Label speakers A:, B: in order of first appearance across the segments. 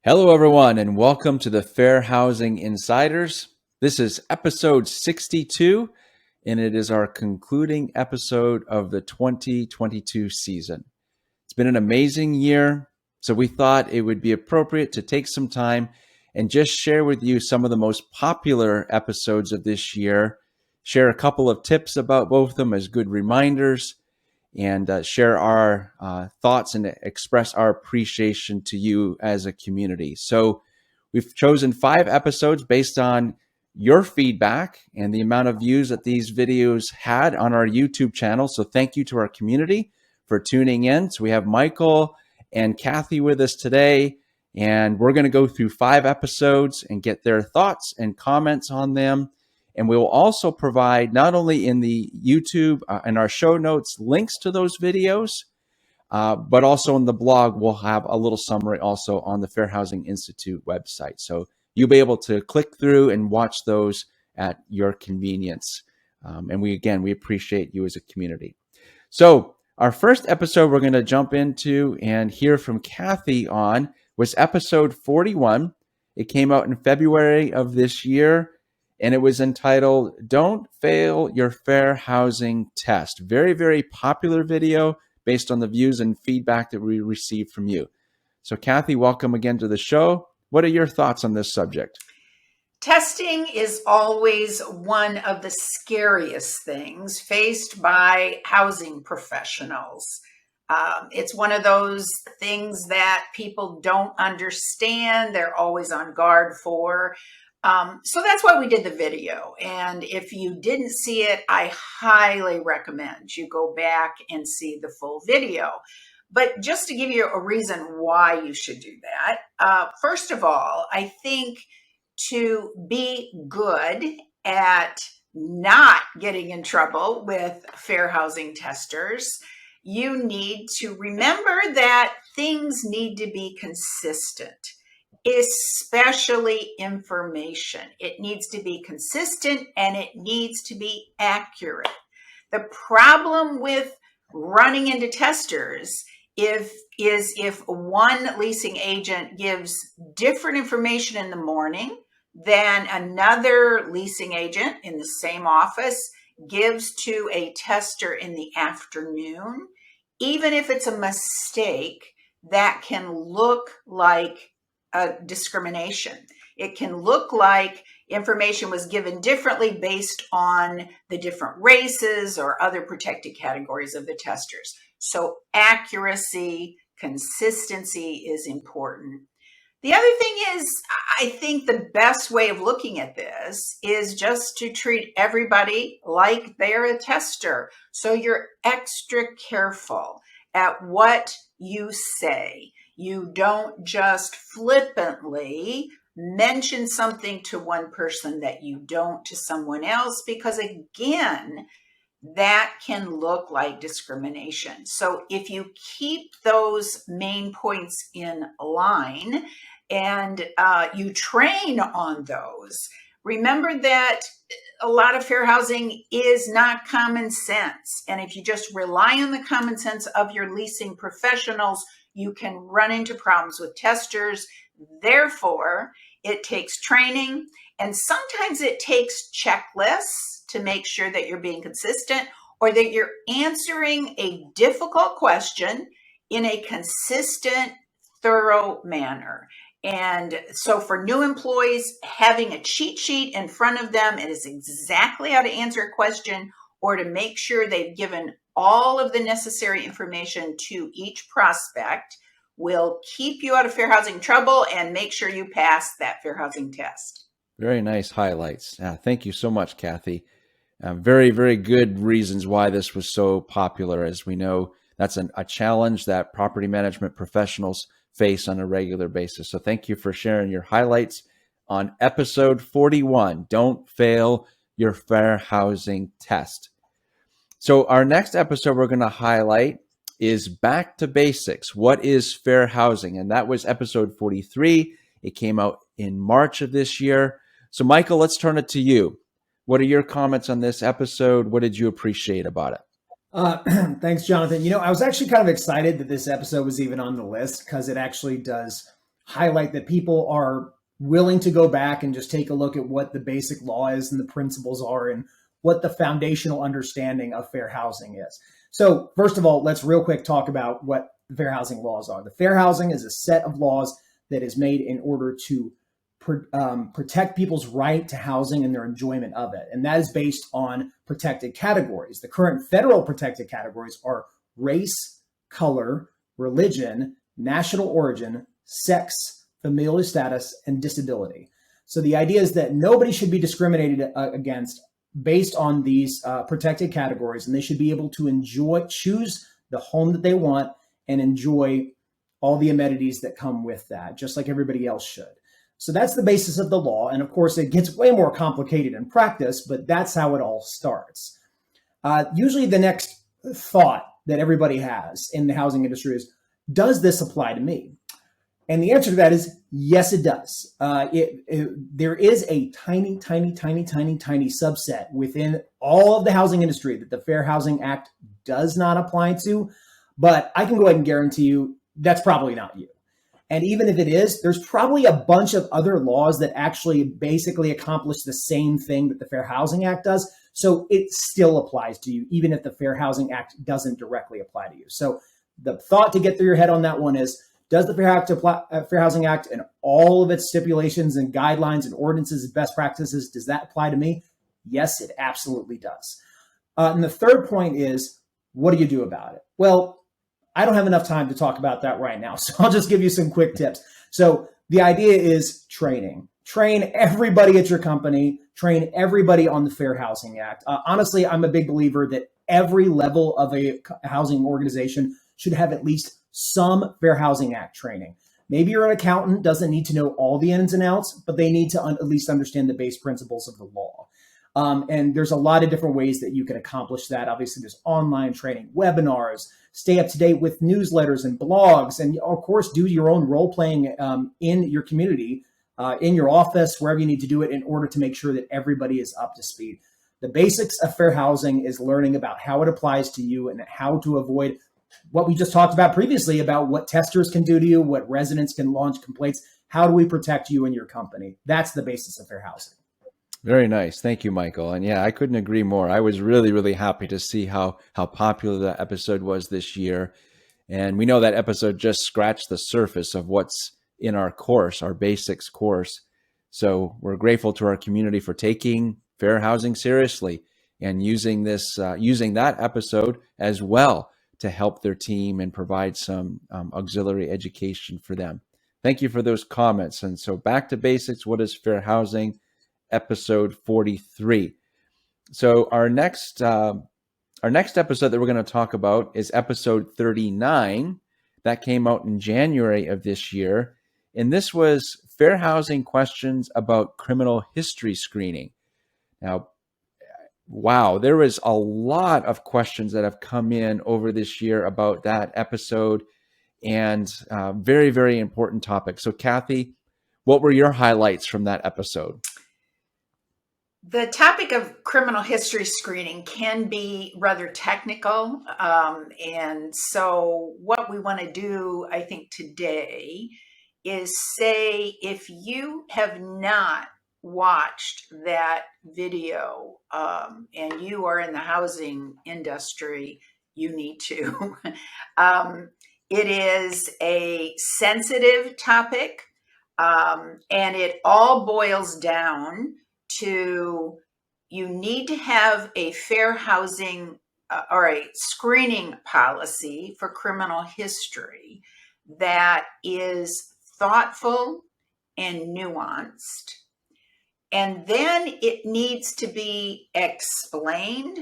A: Hello, everyone, and welcome to the Fair Housing Insiders. This is episode 62, and it is our concluding episode of the 2022 season. It's been an amazing year, so we thought it would be appropriate to take some time and just share with you some of the most popular episodes of this year, share a couple of tips about both of them as good reminders, and share our thoughts and express our appreciation to you as a community. So we've chosen 5 episodes based on your feedback and the amount of views that these videos had on our YouTube channel. So thank you to our community for tuning in. So we have Michael and Kathy with us today, and we're going to go through 5 episodes and get their thoughts and comments on them. And we will also provide, not only in the YouTube and our show notes, links to those videos, but also in the blog, we'll have a little summary also on the Fair Housing Institute website. So you'll be able to click through and watch those at your convenience. And we appreciate you as a community. So our first episode we're going to jump into and hear from Kathy on was episode 41. It came out in February of this year, and it was entitled, Don't Fail Your Fair Housing Test. Very, very popular video based on the views and feedback that we received from you. So Kathy, welcome again to the show. What are your thoughts on this subject?
B: Testing is always one of the scariest things faced by housing professionals. It's one of those things that people don't understand. They're always on guard for. So that's why we did the video. And if you didn't see it, I highly recommend you go back and see the full video. But just to give you a reason why you should do that, first of all, I think to be good at not getting in trouble with fair housing testers, you need to remember that things need to be consistent, especially information. It needs to be consistent and it needs to be accurate. The problem with running into testers is if one leasing agent gives different information in the morning than another leasing agent in the same office gives to a tester in the afternoon. Even if it's a mistake, that can look like a discrimination. It can look like information was given differently based on the different races or other protected categories of the testers. So accuracy, consistency is important. The other thing is, I think the best way of looking at this is just to treat everybody like they're a tester. So you're extra careful at what you say. You don't just flippantly mention something to one person that you don't to someone else, because again, that can look like discrimination. So if you keep those main points in line and you train on those, remember that a lot of fair housing is not common sense. And if you just rely on the common sense of your leasing professionals, you can run into problems with testers. Therefore, it takes training, and sometimes it takes checklists to make sure that you're being consistent or that you're answering a difficult question in a consistent, thorough manner. And so for new employees, having a cheat sheet in front of them, it is exactly how to answer a question or to make sure they've given all of the necessary information to each prospect will keep you out of fair housing trouble and make sure you pass that fair housing test.
A: Very nice highlights. Thank you so much, Kathy. Very, very good reasons why this was so popular. As we know, that's a challenge that property management professionals face on a regular basis. So thank you for sharing your highlights on episode 41, Don't Fail Your Fair Housing Test. So our next episode we're going to highlight is Back to Basics. What is fair housing? And that was episode 43. It came out in March of this year. So Michael, let's turn it to you. What are your comments on this episode? What did you appreciate about it?
C: Thanks, Jonathan. I was actually kind of excited that this episode was even on the list because it actually does highlight that people are willing to go back and just take a look at what the basic law is and the principles are and what the foundational understanding of fair housing is. So first of all, let's real quick talk about what the fair housing laws are. The fair housing is a set of laws that is made in order to protect people's right to housing and their enjoyment of it. And that is based on protected categories. The current federal protected categories are race, color, religion, national origin, sex, familial status, and disability. So the idea is that nobody should be discriminated against based on these protected categories, and they should be able to choose the home that they want and enjoy all the amenities that come with that, just like everybody else should. So that's the basis of the law. And of course, it gets way more complicated in practice, but that's how it all starts. Usually the next thought that everybody has in the housing industry is, does this apply to me? And the answer to that is yes, it does. There is a tiny subset within all of the housing industry that the Fair Housing Act does not apply to. But I can go ahead and guarantee you that's probably not you. And even if it is, there's probably a bunch of other laws that actually basically accomplish the same thing that the Fair Housing Act does. So it still applies to you, even if the Fair Housing Act doesn't directly apply to you. So the thought to get through your head on that one is, does the Fair Housing Act and all of its stipulations and guidelines and ordinances and best practices, does that apply to me? Yes, it absolutely does. And the third point is, what do you do about it? Well, I don't have enough time to talk about that right now, so I'll just give you some quick tips. So the idea is training. Train everybody at your company. Train everybody on the Fair Housing Act. Honestly, I'm a big believer that every level of a housing organization should have at least some Fair Housing Act training. Maybe your accountant doesn't need to know all the ins and outs, but they need to at least understand the base principles of the law. And there's a lot of different ways that you can accomplish that. Obviously, there's online training, webinars, stay up to date with newsletters and blogs, and of course, do your own role playing in your community, in your office, wherever you need to do it in order to make sure that everybody is up to speed. The basics of fair housing is learning about how it applies to you and how to avoid what we just talked about previously about what testers can do to you, what residents can launch complaints. How do we protect you and your company? That's the basis of fair housing.
A: Very nice. Thank you, Michael. And yeah, I couldn't agree more. I was really, really happy to see how popular that episode was this year. And we know that episode just scratched the surface of what's in our course, our basics course. So we're grateful to our community for taking fair housing seriously and using that episode as well to help their team and provide some auxiliary education for them. Thank you for those comments. And so back to basics. What is fair housing? Episode 43. So our next episode that we're going to talk about is episode 39. That came out in January of this year. And this was fair housing questions about criminal history screening. Now, wow, there was a lot of questions that have come in over this year about that episode, and very, very important topic. So Kathy, what were your highlights from that episode?
B: The topic of criminal history screening can be rather technical. And so what we want to do, I think, today is say, if you have not watched that video and you are in the housing industry, you need to. It is a sensitive topic, and it all boils down to, you need to have a fair housing or a screening policy for criminal history that is thoughtful and nuanced. And then it needs to be explained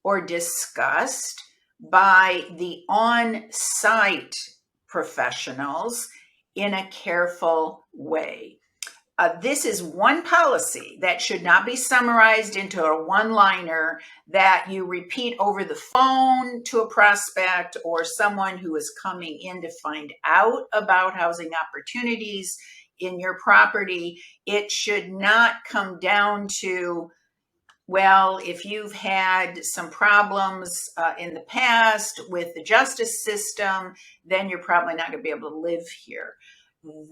B: or discussed by the on-site professionals in a careful way. This is one policy that should not be summarized into a one-liner that you repeat over the phone to a prospect or someone who is coming in to find out about housing opportunities in your property. It should not come down to, well, if you've had some problems in the past with the justice system, then you're probably not going to be able to live here.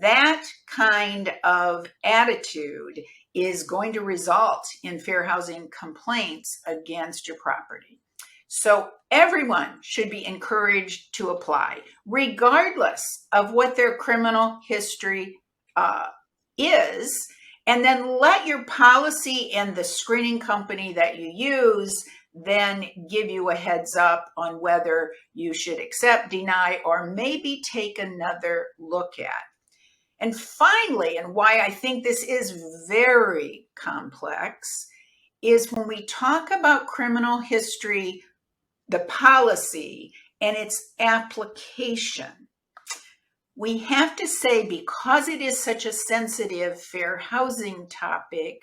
B: that kind of attitude is going to result in fair housing complaints against your property. So everyone should be encouraged to apply, regardless of what their criminal history is. And then let your policy and the screening company that you use then give you a heads up on whether you should accept, deny, or maybe take another look at. And finally, and why I think this is very complex, is when we talk about criminal history, the policy, and its application. We have to say, because it is such a sensitive fair housing topic,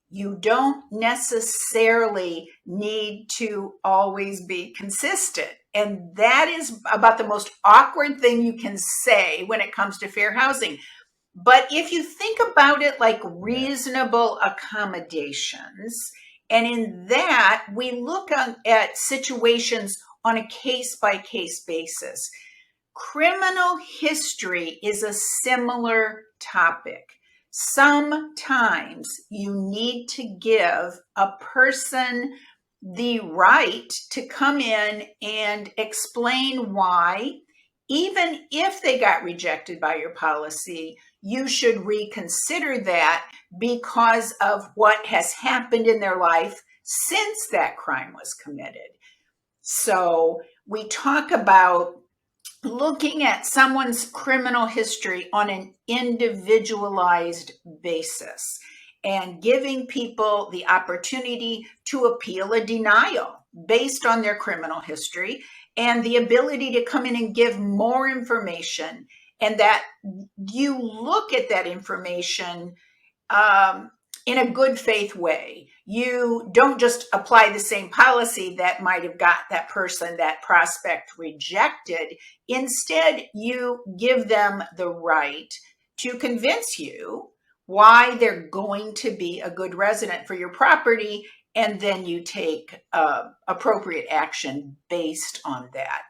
B: you don't necessarily need to always be consistent. And that is about the most awkward thing you can say when it comes to fair housing. But if you think about it like reasonable accommodations, and in that, we look at situations on a case-by-case basis. Criminal history is a similar topic. Sometimes you need to give a person the right to come in and explain why, even if they got rejected by your policy, you should reconsider that because of what has happened in their life since that crime was committed. So we talk about looking at someone's criminal history on an individualized basis and giving people the opportunity to appeal a denial based on their criminal history and the ability to come in and give more information, and that you look at that information in a good faith way. You don't just apply the same policy that might have got that person, that prospect, rejected. Instead, you give them the right to convince you why they're going to be a good resident for your property, and then you take appropriate action based on that.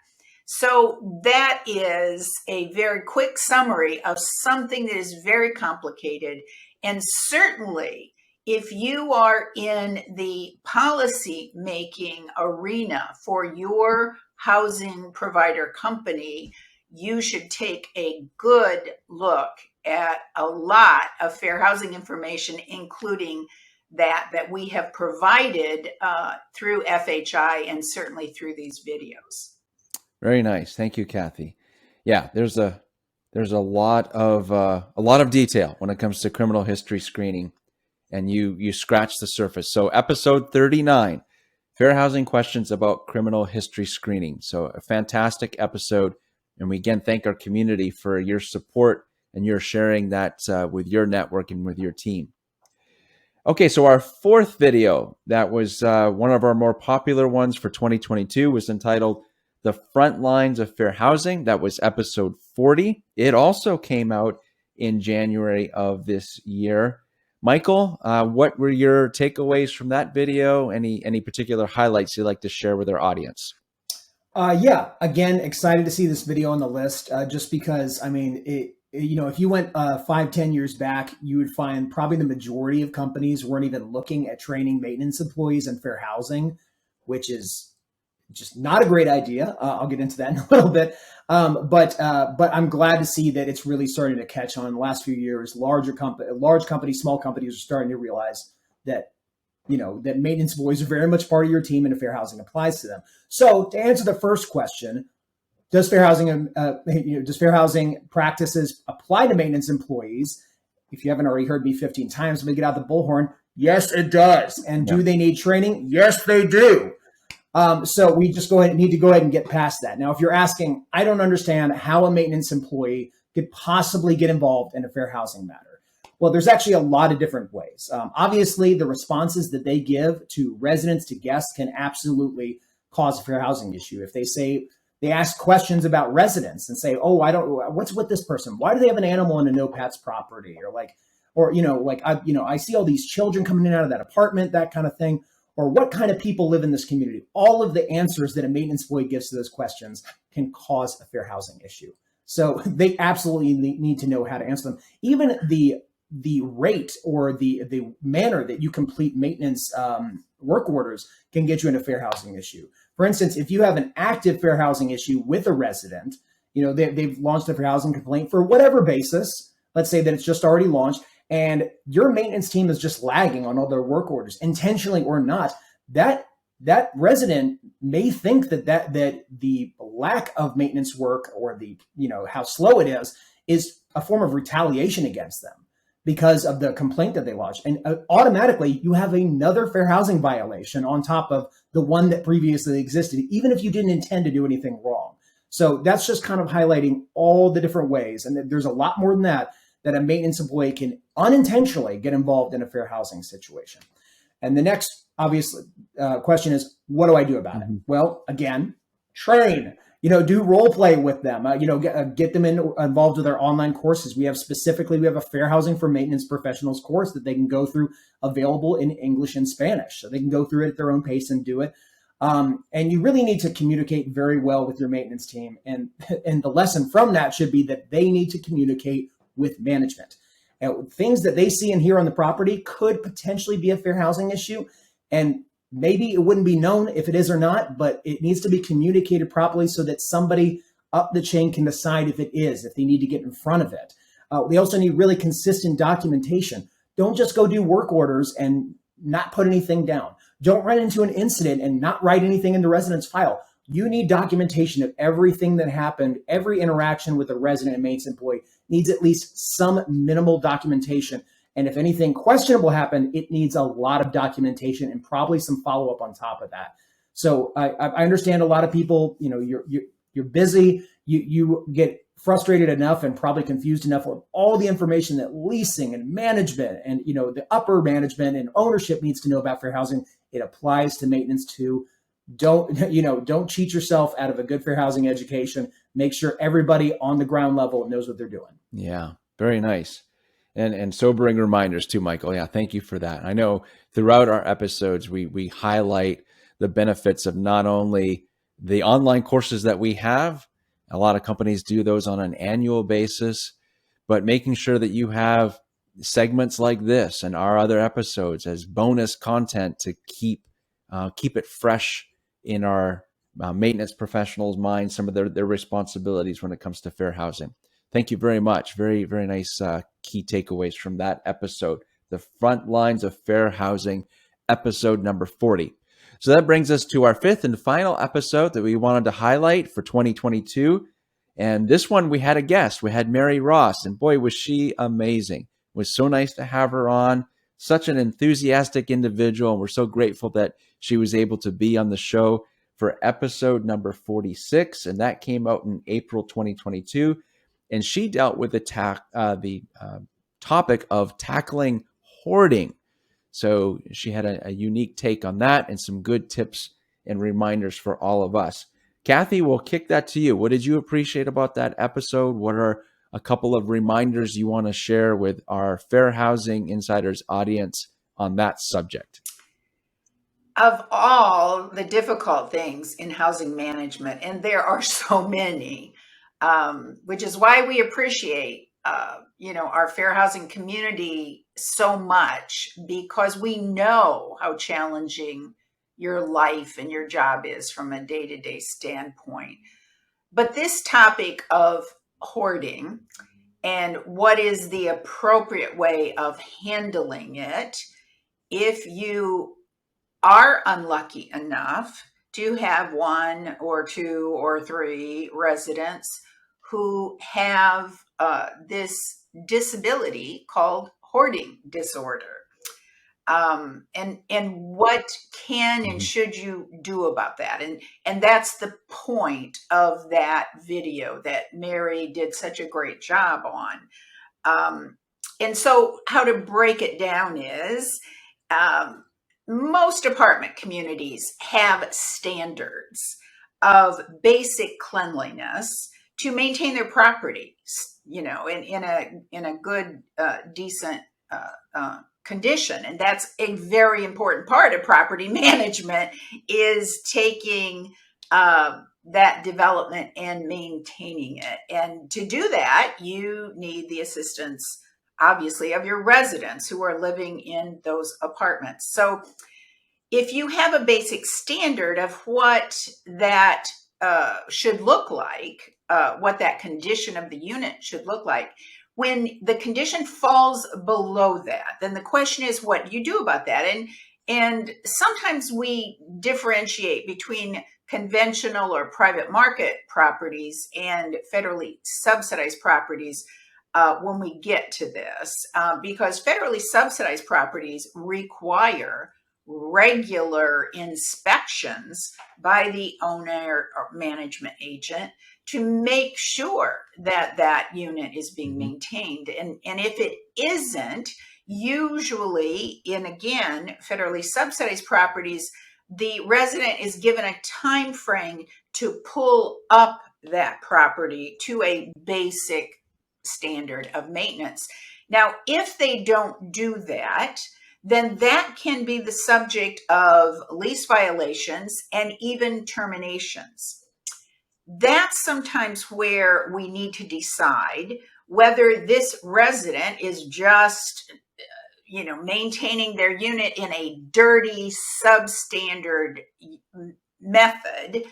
B: So that is a very quick summary of something that is very complicated. And certainly, if you are in the policy making arena for your housing provider company, you should take a good look at a lot of fair housing information, including that we have provided through FHI and certainly through these videos.
A: Very nice. Thank you, Kathy. Yeah, there's a lot of detail when it comes to criminal history screening, and you scratch the surface. So episode 39, fair housing questions about criminal history screening. So a fantastic episode. And we again thank our community for your support and your sharing that with your network and with your team. Okay, so our fourth video, that was one of our more popular ones for 2022, was entitled The Frontlines of Fair Housing. That was episode 40. It also came out in January of this year. Michael, what were your takeaways from that video? Any particular highlights you'd like to share with our audience?
C: Yeah, again, excited to see this video on the list, just because, I mean, if you went 5-10 years back, you would find probably the majority of companies weren't even looking at training maintenance employees in fair housing, which is just not a great idea. I'll get into that in a little bit. But I'm glad to see that it's really starting to catch on. In the last few years, large companies, small companies are starting to realize that, that maintenance employees are very much part of your team, and fair housing applies to them. So to answer the first question, does fair housing practices apply to maintenance employees? If you haven't already heard me 15 times, let me get out the bullhorn. Yes, it does. And do they need training? Yes, they do. So we just need to go ahead and get past that. Now, if you're asking, I don't understand how a maintenance employee could possibly get involved in a fair housing matter. Well, there's actually a lot of different ways. Obviously, the responses that they give to residents, to guests, can absolutely cause a fair housing issue. If they ask questions about residents and say, what's with this person? Why do they have an animal in a no pets property? I see all these children coming in and out of that apartment, that kind of thing. Or what kind of people live in this community? All of the answers that a maintenance employee gives to those questions can cause a fair housing issue. So they absolutely need to know how to answer them. Even the rate or the manner that you complete maintenance work orders can get you in a fair housing issue. For instance, if you have an active fair housing issue with a resident, they've launched a fair housing complaint for whatever basis. Let's say that it's just already launched, and your maintenance team is just lagging on all their work orders, intentionally or not. That resident may think that the lack of maintenance work, or the how slow it is a form of retaliation against them because of the complaint that they lodged, and automatically you have another fair housing violation on top of the one that previously existed, even if you didn't intend to do anything wrong. So that's just kind of highlighting all the different ways, and there's a lot more than that a maintenance employee can unintentionally get involved in a fair housing situation. And the next obviously question is, what do I do about it? Well, again, train. Do role play with them. Get them involved with our online courses. We have a Fair Housing for Maintenance Professionals course that they can go through, available in English and Spanish, so they can go through it at their own pace and do it. And you really need to communicate very well with your maintenance team. And the lesson from that should be that they need to communicate with management. And things that they see and hear on the property could potentially be a fair housing issue. And maybe it wouldn't be known if it is or not, but it needs to be communicated properly so that somebody up the chain can decide if it is, if they need to get in front of it. We also need really consistent documentation. Don't just go do work orders and not put anything down. Don't run into an incident and not write anything in the resident's file. You need documentation of everything that happened. Every interaction with a resident and maintenance employee needs at least some minimal documentation. And if anything questionable happened, it needs a lot of documentation and probably some follow-up on top of that. So I understand a lot of people, you're busy, you get frustrated enough and probably confused enough with all the information that leasing and management and the upper management and ownership needs to know about fair housing. It applies to maintenance too. Don't cheat yourself out of a good fair housing education. Make sure everybody on the ground level knows what they're doing.
A: Yeah, very nice. And sobering reminders too, Michael. Yeah, thank you for that. I know throughout our episodes, we highlight the benefits of not only the online courses that we have. A lot of companies do those on an annual basis, but making sure that you have segments like this and our other episodes as bonus content to keep it fresh in our maintenance professionals' minds, some of their responsibilities when it comes to fair housing. Thank you very much. Very, very nice key takeaways from that episode, the Frontlines of Fair Housing, episode number 40. So that brings us to our fifth and final episode that we wanted to highlight for 2022. And this one, we had a guest. We had Mary Ross, and boy, was she amazing. It was so nice to have her on. Such an enthusiastic individual, and we're so grateful that she was able to be on the show for episode number 46, and that came out in April 2022. And she dealt with the topic of tackling hoarding. So she had a unique take on that and some good tips and reminders for all of us. Kathy, we'll kick that to you. What did you appreciate about that episode? What are a couple of reminders you want to share with our Fair Housing Insiders audience on that subject?
B: Of all the difficult things in housing management, and there are so many, which is why we appreciate, our fair housing community so much, because we know how challenging your life and your job is from a day-to-day standpoint. But this topic of hoarding and what is the appropriate way of handling it, if you are unlucky enough to have one or two or three residents who have this disability called hoarding disorder. And what can and should you do about that? And that's the point of that video that Mary did such a great job on. And so how to break it down is, most apartment communities have standards of basic cleanliness to maintain their property, in a good, decent condition. And that's a very important part of property management, is taking that development and maintaining it. And to do that, you need the assistance, obviously, of your residents who are living in those apartments. So if you have a basic standard of what that should look like, what that condition of the unit should look like, when the condition falls below that, then the question is, what do you do about that? And sometimes we differentiate between conventional or private market properties and federally subsidized properties when we get to this, because federally subsidized properties require regular inspections by the owner or management agent to make sure that that unit is being maintained. And if it isn't, usually in, again, federally subsidized properties, the resident is given a time frame to pull up that property to a basic standard of maintenance. Now, if they don't do that, then that can be the subject of lease violations and even terminations. That's sometimes where we need to decide whether this resident is just, maintaining their unit in a dirty, substandard method,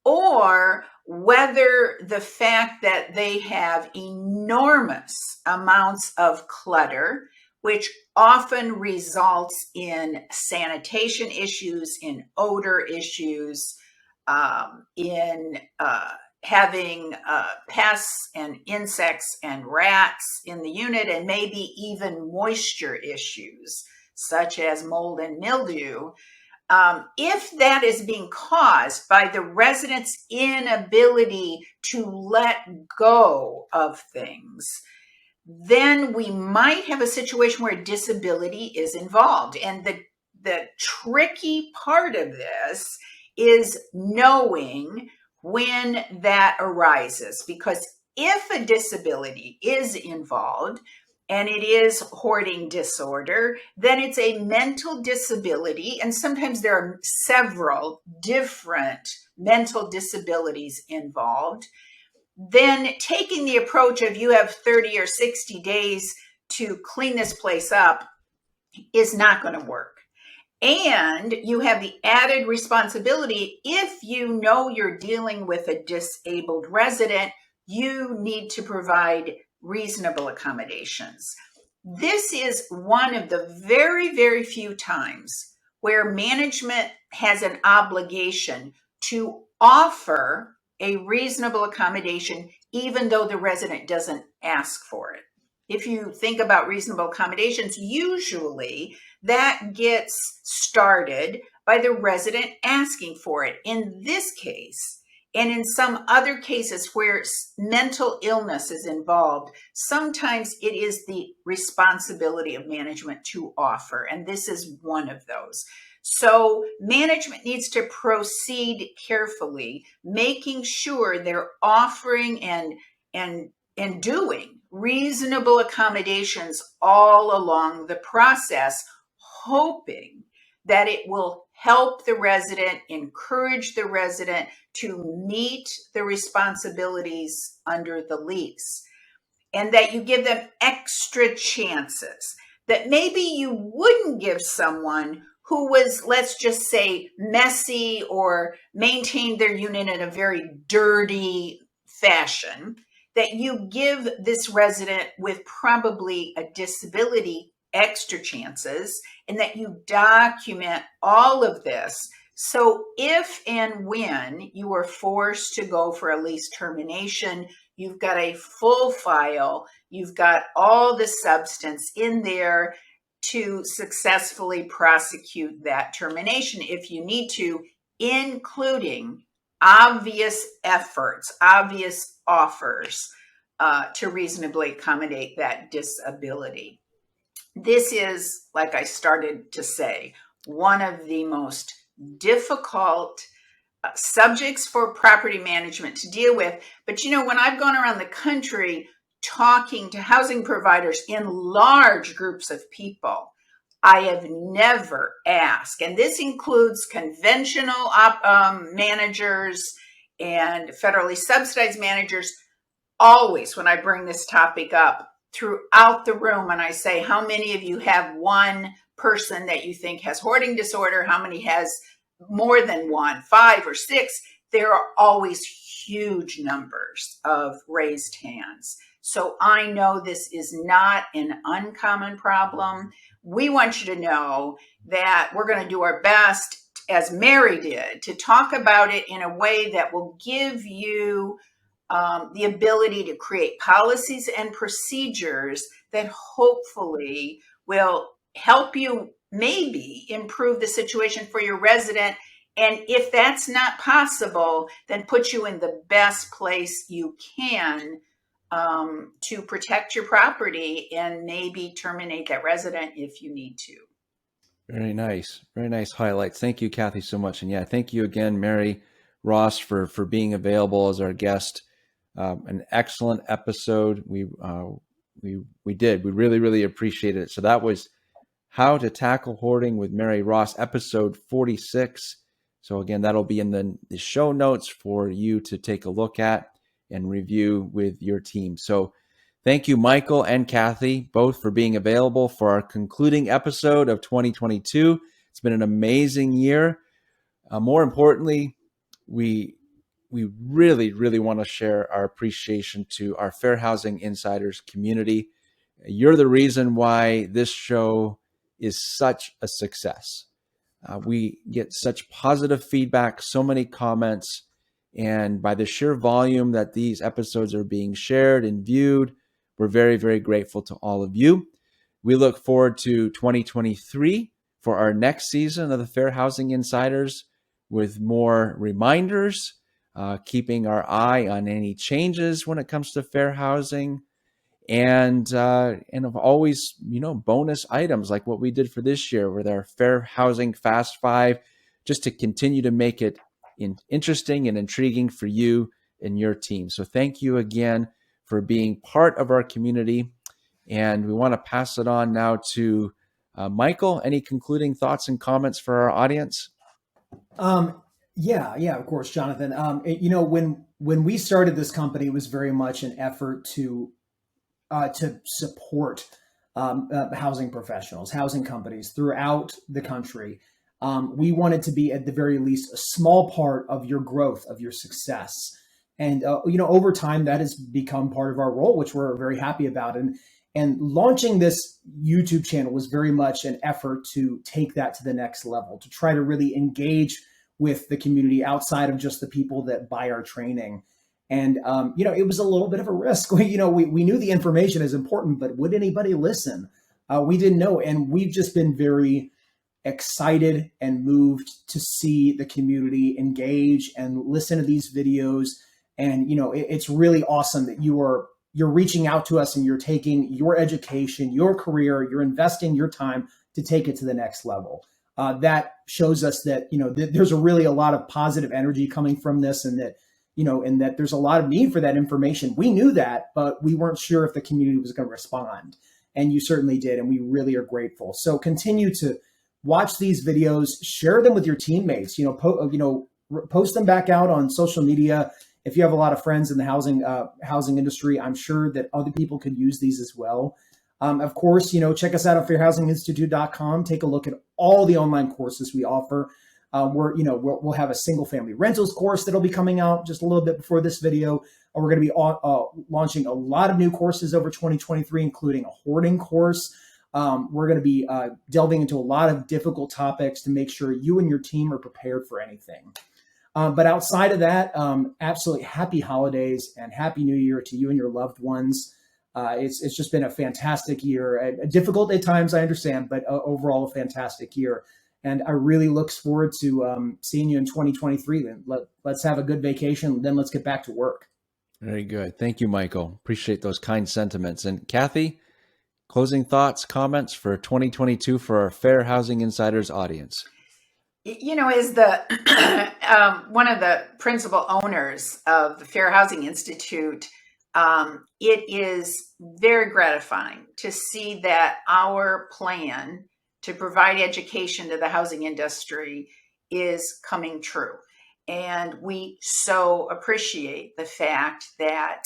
B: or whether the fact that they have enormous amounts of clutter, which often results in sanitation issues, in odor issues, in having pests and insects and rats in the unit, and maybe even moisture issues such as mold and mildew. If that is being caused by the resident's inability to let go of things, then we might have a situation where disability is involved. And the tricky part of this is knowing when that arises, because if a disability is involved and it is hoarding disorder, then it's a mental disability. And sometimes there are several different mental disabilities involved. Then taking the approach of you have 30 or 60 days to clean this place up is not going to work. And you have the added responsibility, if you know you're dealing with a disabled resident, you need to provide reasonable accommodations. This is one of the very, very few times where management has an obligation to offer a reasonable accommodation, even though the resident doesn't ask for it. If you think about reasonable accommodations, usually that gets started by the resident asking for it. In this case, and in some other cases where mental illness is involved, sometimes it is the responsibility of management to offer, and this is one of those. So management needs to proceed carefully, making sure they're offering and doing reasonable accommodations all along the process, hoping that it will help the resident, encourage the resident to meet the responsibilities under the lease, and that you give them extra chances that maybe you wouldn't give someone who was, let's just say, messy or maintained their unit in a very dirty fashion, that you give this resident with probably a disability extra chances, and that you document all of this. So if and when you are forced to go for a lease termination, you've got a full file, you've got all the substance in there to successfully prosecute that termination if you need to, including obvious efforts, obvious offers to reasonably accommodate that disability. This is, like I started to say, one of the most difficult subjects for property management to deal with. But when I've gone around the country talking to housing providers in large groups of people, I have never asked, and this includes conventional managers and federally subsidized managers, always when I bring this topic up throughout the room and I say, how many of you have one person that you think has hoarding disorder? How many has more than one, 5 or 6? There are always huge numbers of raised hands. So I know this is not an uncommon problem. We want you to know that we're going to do our best, as Mary did, to talk about it in a way that will give you the ability to create policies and procedures that hopefully will help you maybe improve the situation for your resident. And if that's not possible, then put you in the best place you can to protect your property and maybe terminate that resident if you need to.
A: Very nice. Very nice highlights. Thank you, Kathy, so much. And yeah, thank you again, Mary Ross, for being available as our guest. An excellent episode. We really appreciated it. So that was How to Tackle Hoarding with Mary Ross, episode 46. So again, that'll be in the show notes for you to take a look at and review with your team. So thank you, Michael and Kathy, both for being available for our concluding episode of 2022. It's been an amazing year. More importantly, we really want to share our appreciation to our Fair Housing Insiders community. You're the reason why this show is such a success. We get such positive feedback, so many comments, and by the sheer volume that these episodes are being shared and viewed, we're very grateful to all of you. We look forward to 2023 for our next season of the Fair Housing Insiders with more reminders, keeping our eye on any changes when it comes to fair housing, and of always, bonus items like what we did for this year with our Fair Housing Fast 5, just to continue to make it interesting and intriguing for you and your team. So thank you again for being part of our community. And we want to pass it on now to Michael. Any concluding thoughts and comments for our audience?
C: Yeah, of course, Jonathan. When we started this company, it was very much an effort to support housing professionals, housing companies throughout the country. We wanted to be, at the very least, a small part of your growth, of your success. And, over time, that has become part of our role, which we're very happy about. And launching this YouTube channel was very much an effort to take that to the next level, to try to really engage with the community outside of just the people that buy our training. And, it was a little bit of a risk. We knew the information is important, but would anybody listen? We didn't know. And we've just been very excited and moved to see the community engage and listen to these videos. And, it's really awesome that you're reaching out to us and you're taking your education, your career, you're investing your time to take it to the next level. That shows us that, there's really a lot of positive energy coming from this, and that, and that there's a lot of need for that information. We knew that, but we weren't sure if the community was going to respond. And you certainly did. And we really are grateful. So continue to watch these videos, share them with your teammates, post them back out on social media. If you have a lot of friends in the housing industry, I'm sure that other people could use these as well. Of course, check us out at fairhousinginstitute.com. Take a look at all the online courses we offer. We'll have a single family rentals course that'll be coming out just a little bit before this video. We're going to be launching a lot of new courses over 2023, including a hoarding course. We're going to be delving into a lot of difficult topics to make sure you and your team are prepared for anything. But outside of that, absolutely happy holidays and happy new year to you and your loved ones. It's just been a fantastic year, difficult at times, I understand, but overall a fantastic year. And I really look forward to seeing you in 2023. Then let's have a good vacation. Then let's get back to work.
A: Very good. Thank you, Michael. Appreciate those kind sentiments. And Kathy, closing thoughts, comments for 2022 for our Fair Housing Insiders audience.
B: As the one of the principal owners of the Fair Housing Institute, it is very gratifying to see that our plan to provide education to the housing industry is coming true. And we so appreciate the fact that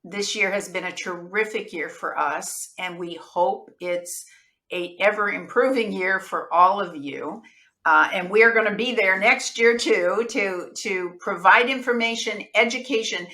B: this year has been a terrific year for us, and we hope it's a ever improving year for all of you. And we are going to be there next year too to provide information, education.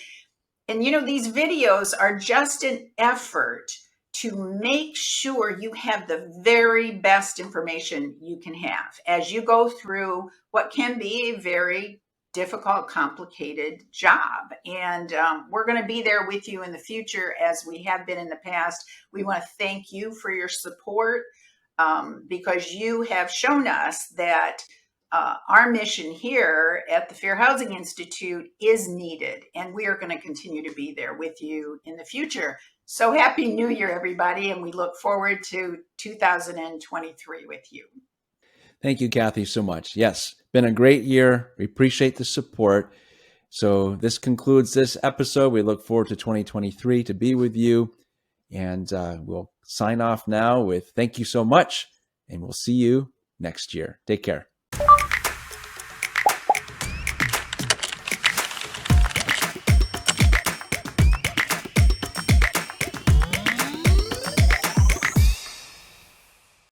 B: And these videos are just an effort to make sure you have the very best information you can have as you go through what can be a very difficult, complicated job. And we're going to be there with you in the future as we have been in the past. We want to thank you for your support because you have shown us that our mission here at the Fair Housing Institute is needed, and we are going to continue to be there with you in the future. So happy New Year, everybody, and we look forward to 2023 with you.
A: Thank you, Kathy, so much. Yes, been a great year. We appreciate the support. So this concludes this episode. We look forward to 2023 to be with you. And we'll sign off now with thank you so much, and we'll see you next year. Take care.